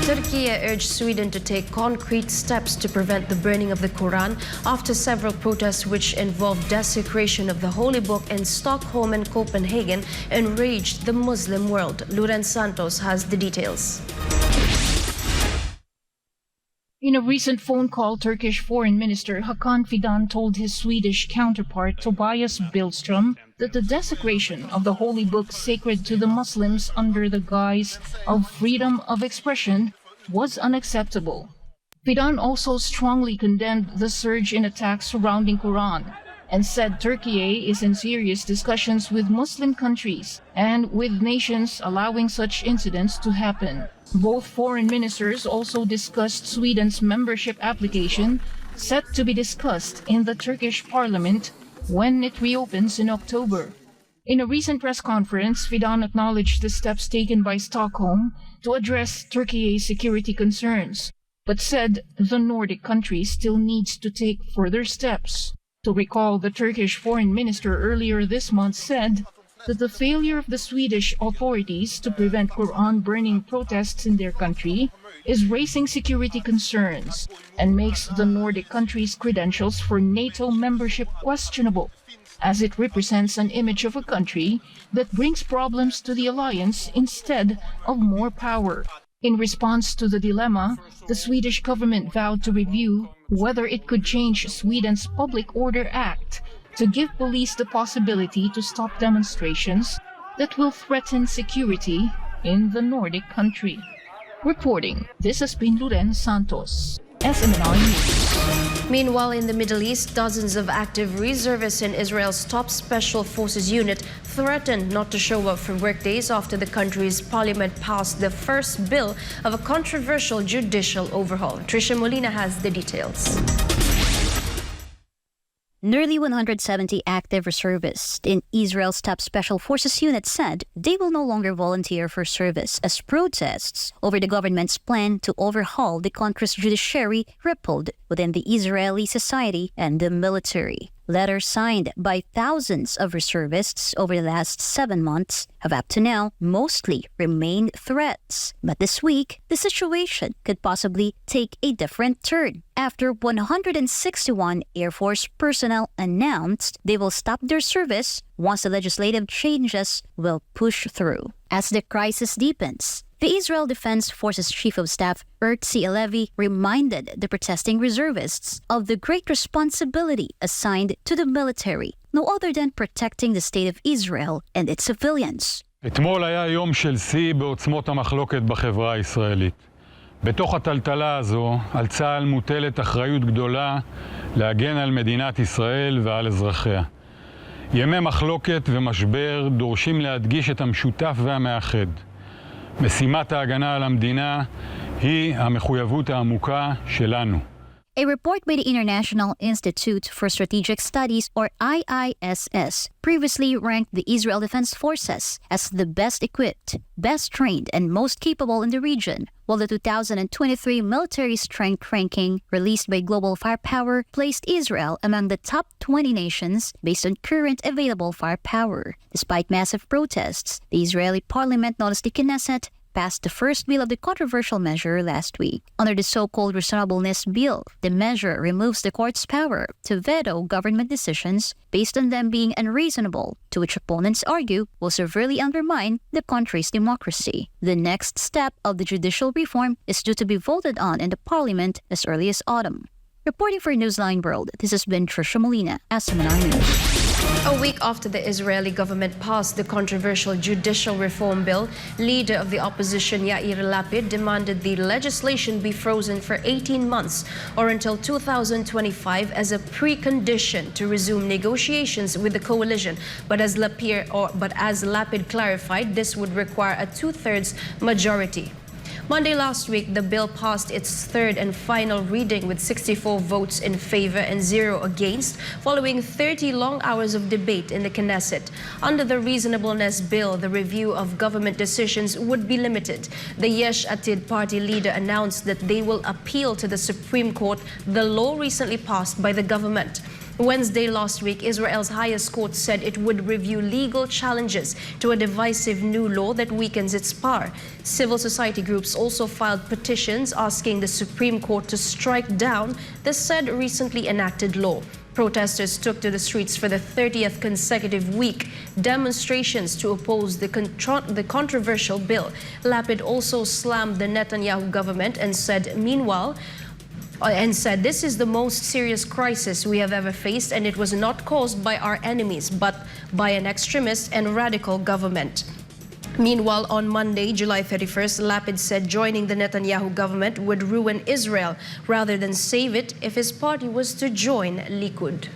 Turkiye urged Sweden to take concrete steps to prevent the burning of the Quran after several protests which involved desecration of the holy book in Stockholm and Copenhagen enraged the Muslim world. Lurenn Santos has the details. In a recent phone call, Turkish Foreign Minister Hakan Fidan told his Swedish counterpart Tobias Billström that the desecration of the holy book sacred to the Muslims under the guise of freedom of expression was unacceptable. Fidan also strongly condemned the surge in attacks surrounding Quran and said Turkiye is in serious discussions with Muslim countries and with nations allowing such incidents to happen. Both foreign ministers also discussed Sweden's membership application, set to be discussed in the Turkish parliament when it reopens in October. In a recent press conference, Fidan acknowledged the steps taken by Stockholm to address Turkiye's security concerns, but said the Nordic countries still needs to take further steps. To recall, the Turkish foreign minister earlier this month said that the failure of the Swedish authorities to prevent Quran burning protests in their country is raising security concerns and makes the Nordic countries' credentials for NATO membership questionable, as it represents an image of a country that brings problems to the alliance instead of more power. In response to the dilemma, the Swedish government vowed to review whether it could change Sweden's Public Order Act to give police the possibility to stop demonstrations that will threaten security in the Nordic country. Reporting, this has been Lurenn Santos, SMNI News. Meanwhile, in the Middle East, dozens of active reservists in Israel's top special forces unit threatened not to show up for work days after the country's parliament passed the first bill of a controversial judicial overhaul. Trisha Molina has the details. Nearly 170 active reservists in Israel's top special forces unit said they will no longer volunteer for service as protests over the government's plan to overhaul the country's judiciary rippled within the Israeli society and the military. Letters signed by thousands of reservists over the last 7 months have up to now mostly remained threats. But this week, the situation could possibly take a different turn after 161 Air Force personnel announced they will stop their service once the legislative changes will push through. As the crisis deepens, the Israel Defense Forces Chief of Staff Herzi Halevi reminded the protesting reservists of the great responsibility assigned to the military, no other than protecting the state of Israel and its civilians. אתמול היה יום של שיא בעוצמות המחלוקת בחברה הישראלית. בתוך הטלטלה הזו, על צה"ל מוטלת אחריות גדולה להגן על מדינת ישראל ועל אזרחיה. ימי מחלוקת ומשבר דורשים להדגיש את המשותף והמאחד. משימת ההגנה על המדינה היא המחויבות העמוקה שלנו. A report by the International Institute for Strategic Studies, or IISS, previously ranked the Israel Defense Forces as the best equipped, best trained, and most capable in the region, while the 2023 Military Strength Ranking, released by Global Firepower, placed Israel among the top 20 nations based on current available firepower. Despite massive protests, the Israeli parliament, known as the Knesset, passed the first bill of the controversial measure last week. Under the so-called reasonableness bill, the measure removes the court's power to veto government decisions based on them being unreasonable, to which opponents argue will severely undermine the country's democracy. The next step of the judicial reform is due to be voted on in the parliament as early as autumn. Reporting for Newsline World, this has been Trisha Molina, SMNI News. A week after the Israeli government passed the controversial judicial reform bill, leader of the opposition Yair Lapid demanded the legislation be frozen for 18 months or until 2025 as a precondition to resume negotiations with the coalition. But as Lapid clarified, this would require a 2/3 majority. Monday last week, the bill passed its third and final reading with 64 votes in favor and 0 against, following 30 long hours of debate in the Knesset. Under the reasonableness bill, the review of government decisions would be limited. The Yesh Atid party leader announced that they will appeal to the Supreme Court the law recently passed by the government. Wednesday last week, Israel's highest court said it would review legal challenges to a divisive new law that weakens its power. Civil society groups also filed petitions asking the Supreme Court to strike down the said recently enacted law. Protesters took to the streets for the 30th consecutive week, demonstrations to oppose the controversial bill. Lapid also slammed the Netanyahu government and said, this is the most serious crisis we have ever faced, and it was not caused by our enemies, but by an extremist and radical government. Meanwhile, on Monday, July 31st, Lapid said joining the Netanyahu government would ruin Israel rather than save it if his party was to join Likud.